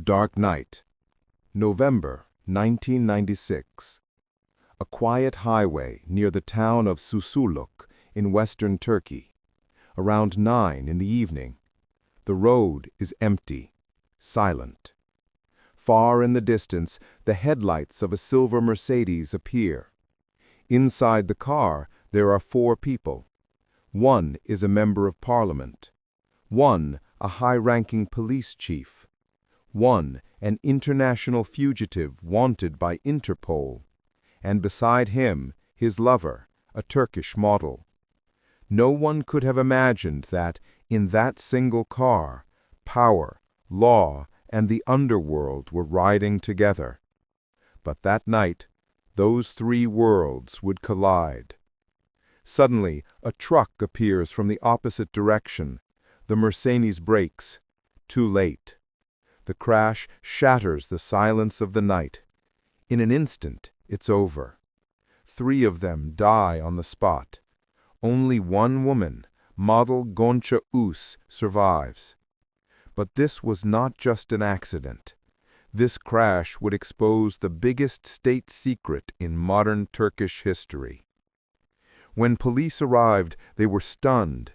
Dark Night, November 1996. A quiet highway near the town of Susurluk in western Turkey. Around 9 in the evening. The road is empty, silent. Far in the distance, the headlights of a silver Mercedes appear. Inside the car, there are 4 people. One is a member of parliament. One, a high-ranking police chief. One, an international fugitive wanted by Interpol. And beside him, his lover, a Turkish model. No one could have imagined that, in that single car, power, law, and the underworld were riding together. But that night, those 3 worlds would collide. Suddenly, a truck appears from the opposite direction. The Mercedes brakes. Too late. The crash shatters the silence of the night. In an instant, it's over. 3 of them die on the spot. Only one woman, model Gonca Us, survives. But this was not just an accident. This crash would expose the biggest state secret in modern Turkish history. When police arrived, they were stunned.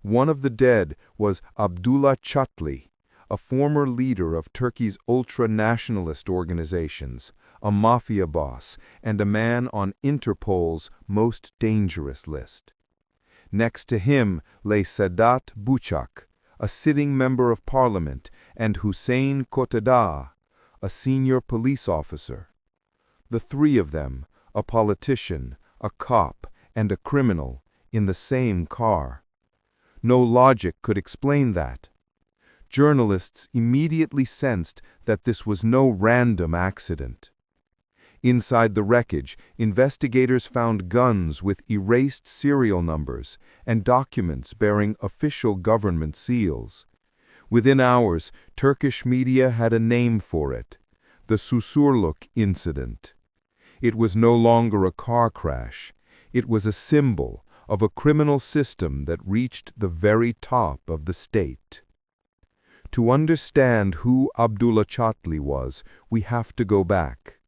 One of the dead was Abdullah Çatlı, a former leader of Turkey's ultra-nationalist organizations, a mafia boss, and a man on Interpol's most dangerous list. Next to him lay Sedat Bucak, a sitting member of parliament, and Hüseyin Kotadağ, a senior police officer. The 3 of them, a politician, a cop, and a criminal, in the same car. No logic could explain that. Journalists immediately sensed that this was no random accident. Inside the wreckage, investigators found guns with erased serial numbers and documents bearing official government seals. Within hours, Turkish media had a name for it: the Susurluk incident. It was no longer a car crash. It was a symbol of a criminal system that reached the very top of the state. To understand who Abdullah Çatlı was, we have to go back.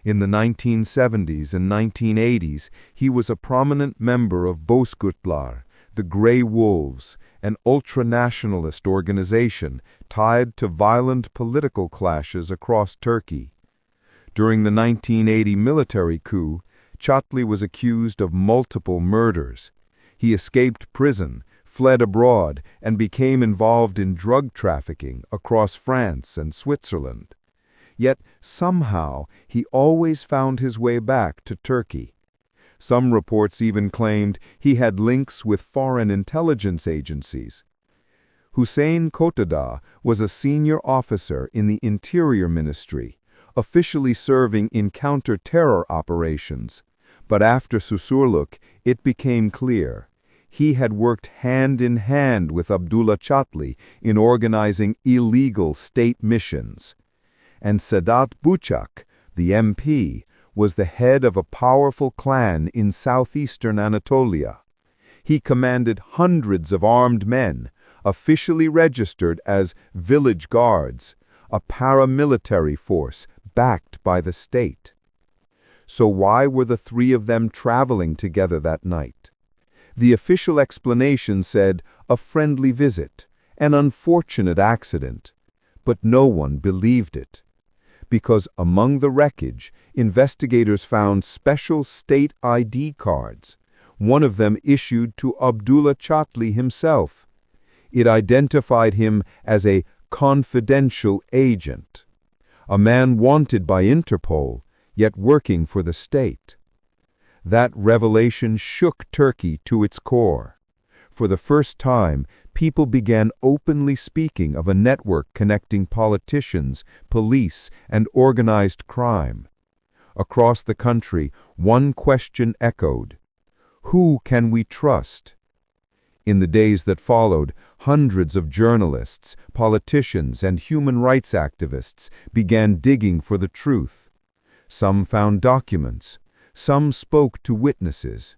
In the 1970s and 1980s, he was a prominent member of Bozkurtlar, the Grey Wolves, an ultra-nationalist organization tied to violent political clashes across Turkey. During the 1980 military coup, Çatlı was accused of multiple murders. He escaped prison, fled abroad, and became involved in drug trafficking across France and Switzerland. Yet, somehow, he always found his way back to Turkey. Some reports even claimed he had links with foreign intelligence agencies. Hüseyin Kotadağ was a senior officer in the Interior Ministry, officially serving in counter-terror operations. But after Susurluk, it became clear. He had worked hand in hand with Abdullah Çatlı in organizing illegal state missions. And Sedat Bucak, the MP, was the head of a powerful clan in southeastern Anatolia. He commanded hundreds of armed men, officially registered as village guards, a paramilitary force backed by the state. So why were the 3 of them traveling together that night? The official explanation said a friendly visit, an unfortunate accident. But no one believed it. Because among the wreckage, investigators found special state ID cards, one of them issued to Abdullah Çatlı himself. It identified him as a confidential agent, a man wanted by Interpol, yet working for the state. That revelation shook Turkey to its core. For the first time, people began openly speaking of a network connecting politicians, police, and organized crime. Across the country, one question echoed: who can we trust? In the days that followed, hundreds of journalists, politicians, and human rights activists began digging for the truth. Some found documents. Some spoke to witnesses.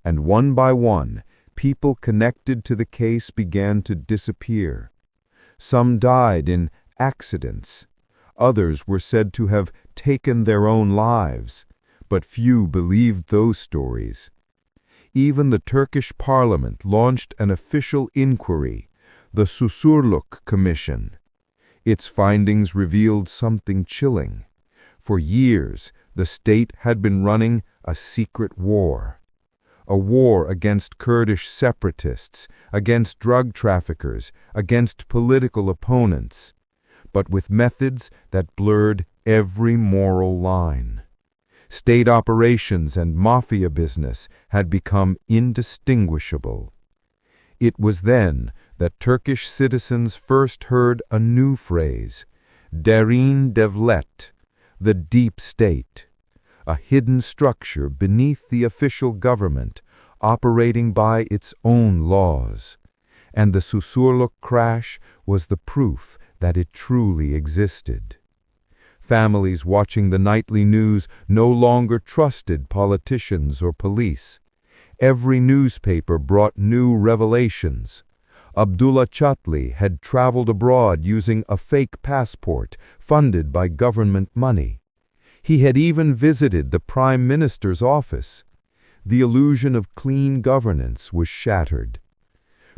And one by one, people connected to the case began to disappear. Some died in accidents, Others were said to have taken their own lives, but few believed those stories. Even the Turkish parliament launched an official inquiry, the Susurluk Commission. Its findings revealed something chilling. For years, the state had been running a secret war. A war against Kurdish separatists, against drug traffickers, against political opponents, but with methods that blurred every moral line. State operations and mafia business had become indistinguishable. It was then that Turkish citizens first heard a new phrase, derin devlet, the deep state, a hidden structure beneath the official government, operating by its own laws. And the Susurluk Crash was the proof that it truly existed. Families watching the nightly news no longer trusted politicians or police. Every newspaper brought new revelations. Abdullah Chatli had traveled abroad using a fake passport funded by government money. He had even visited the Prime Minister's office. The illusion of clean governance was shattered.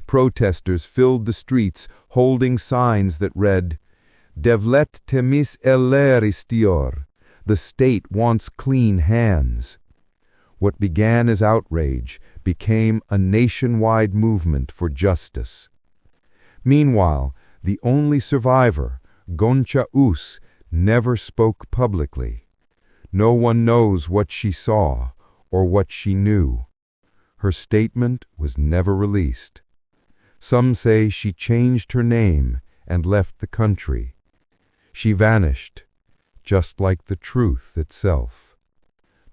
Protesters filled the streets holding signs that read, Devlet temiz eller istiyor, the state wants clean hands. What began as outrage became a nationwide movement for justice. Meanwhile, the only survivor, Gonca Us, never spoke publicly. No one knows what she saw or what she knew. Her statement was never released. Some say she changed her name and left the country. She vanished, just like the truth itself.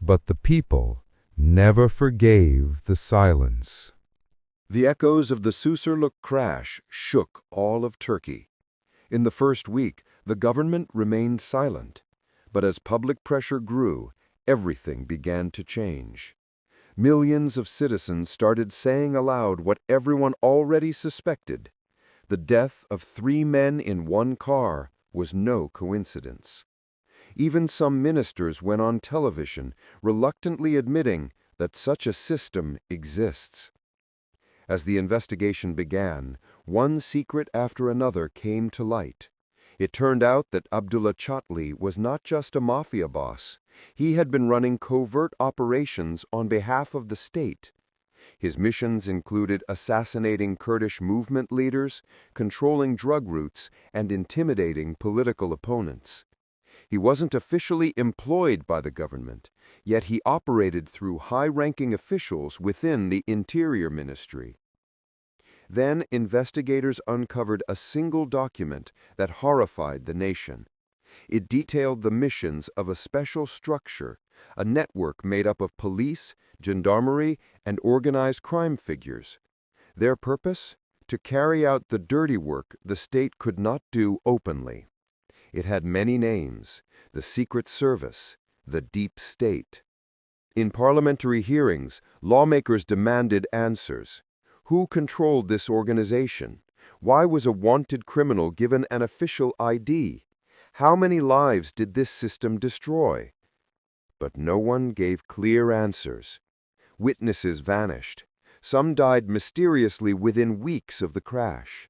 But the people never forgave the silence. The echoes of the Susurluk Crash shook all of Turkey. In the first week, the government remained silent. But as public pressure grew, everything began to change. Millions of citizens started saying aloud what everyone already suspected. The death of 3 men in one car was no coincidence. Even some ministers went on television, reluctantly admitting that such a system exists. As the investigation began, one secret after another came to light. It turned out that Abdullah Chatli was not just a mafia boss. He had been running covert operations on behalf of the state. His missions included assassinating Kurdish movement leaders, controlling drug routes, and intimidating political opponents. He wasn't officially employed by the government, yet he operated through high-ranking officials within the Interior Ministry. Then investigators uncovered a single document that horrified the nation. It detailed the missions of a special structure, a network made up of police, gendarmerie, and organized crime figures. Their purpose? To carry out the dirty work the state could not do openly. It had many names: the Secret Service, the Deep State. In parliamentary hearings, lawmakers demanded answers. Who controlled this organization? Why was a wanted criminal given an official ID? How many lives did this system destroy? But no one gave clear answers. Witnesses vanished. Some died mysteriously within weeks of the crash.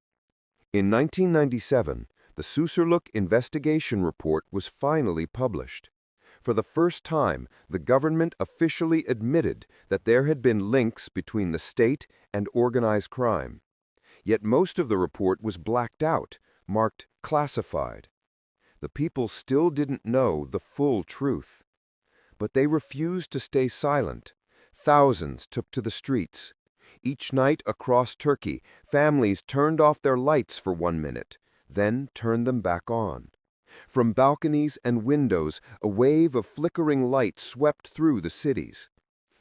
In 1997, the Susurluk investigation report was finally published. For the first time, the government officially admitted that there had been links between the state and organized crime. Yet most of the report was blacked out, marked classified. The people still didn't know the full truth. But they refused to stay silent. Thousands took to the streets. Each night across Turkey, families turned off their lights for 1 minute, then turned them back on. From balconies and windows, a wave of flickering light swept through the cities.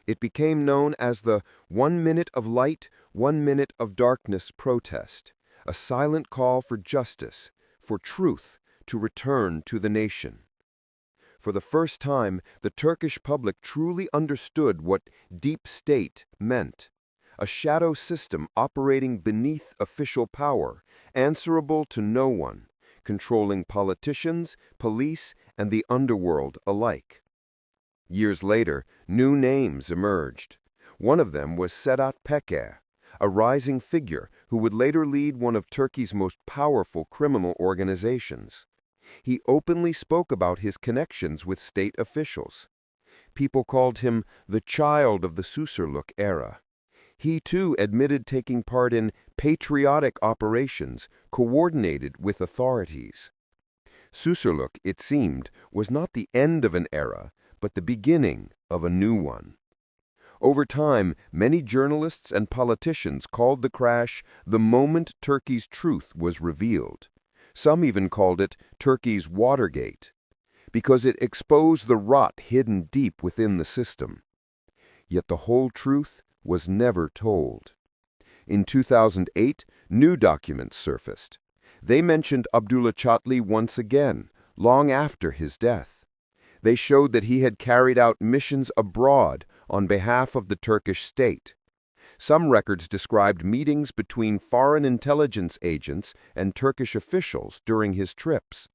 It became known as the 1 minute of light, 1 minute of darkness protest, a silent call for justice, for truth, to return to the nation. For the first time, the Turkish public truly understood what deep state meant. A shadow system operating beneath official power, answerable to no one, controlling politicians, police, and the underworld alike. Years later, new names emerged. One of them was Sedat Peker, a rising figure who would later lead one of Turkey's most powerful criminal organizations. He openly spoke about his connections with state officials. People called him the child of the Susurluk era. He too admitted taking part in patriotic operations coordinated with authorities. Susurluk, it seemed, was not the end of an era, but the beginning of a new one. Over time, many journalists and politicians called the crash the moment Turkey's truth was revealed. Some even called it Turkey's Watergate, because it exposed the rot hidden deep within the system. Yet the whole truth was never told. In 2008, new documents surfaced. They mentioned Abdullah Chatli once again, long after his death. They showed that he had carried out missions abroad on behalf of the Turkish state. Some records described meetings between foreign intelligence agents and Turkish officials during his trips.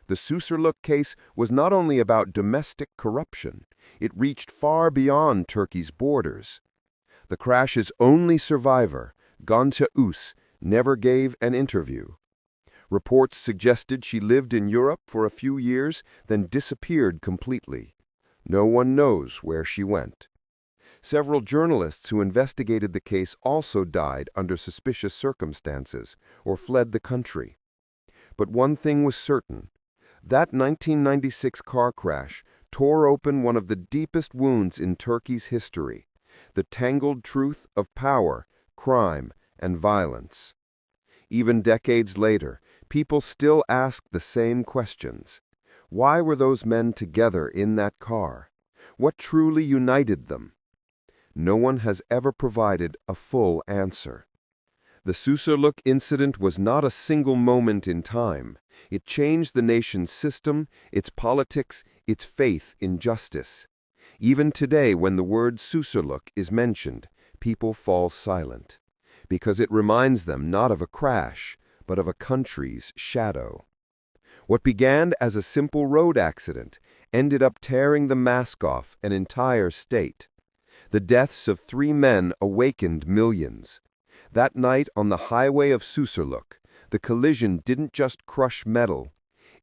The Susurluk case was not only about domestic corruption, it reached far beyond Turkey's borders. The crash's only survivor, Gonca Us, never gave an interview. Reports suggested she lived in Europe for a few years, then disappeared completely. No one knows where she went. Several journalists who investigated the case also died under suspicious circumstances or fled the country. But one thing was certain. That 1996 car crash tore open one of the deepest wounds in Turkey's history, the tangled truth of power, crime, and violence. Even decades later, people still ask the same questions. Why were those men together in that car? What truly united them? No one has ever provided a full answer. The Susurluk incident was not a single moment in time. It changed the nation's system, its politics, its faith in justice. Even today, when the word Susurluk is mentioned, people fall silent, because it reminds them not of a crash, but of a country's shadow. What began as a simple road accident ended up tearing the mask off an entire state. The deaths of 3 men awakened millions. That night on the highway of Susurluk, the collision didn't just crush metal,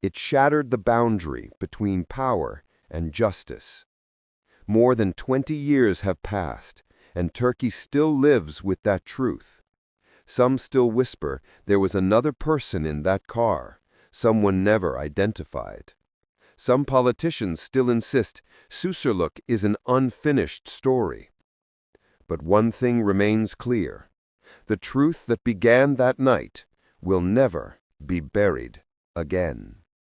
it shattered the boundary between power and justice. More than 20 years have passed, and Turkey still lives with that truth. Some still whisper there was another person in that car, someone never identified. Some politicians still insist Susurluk is an unfinished story. But one thing remains clear. The truth that began that night will never be buried again.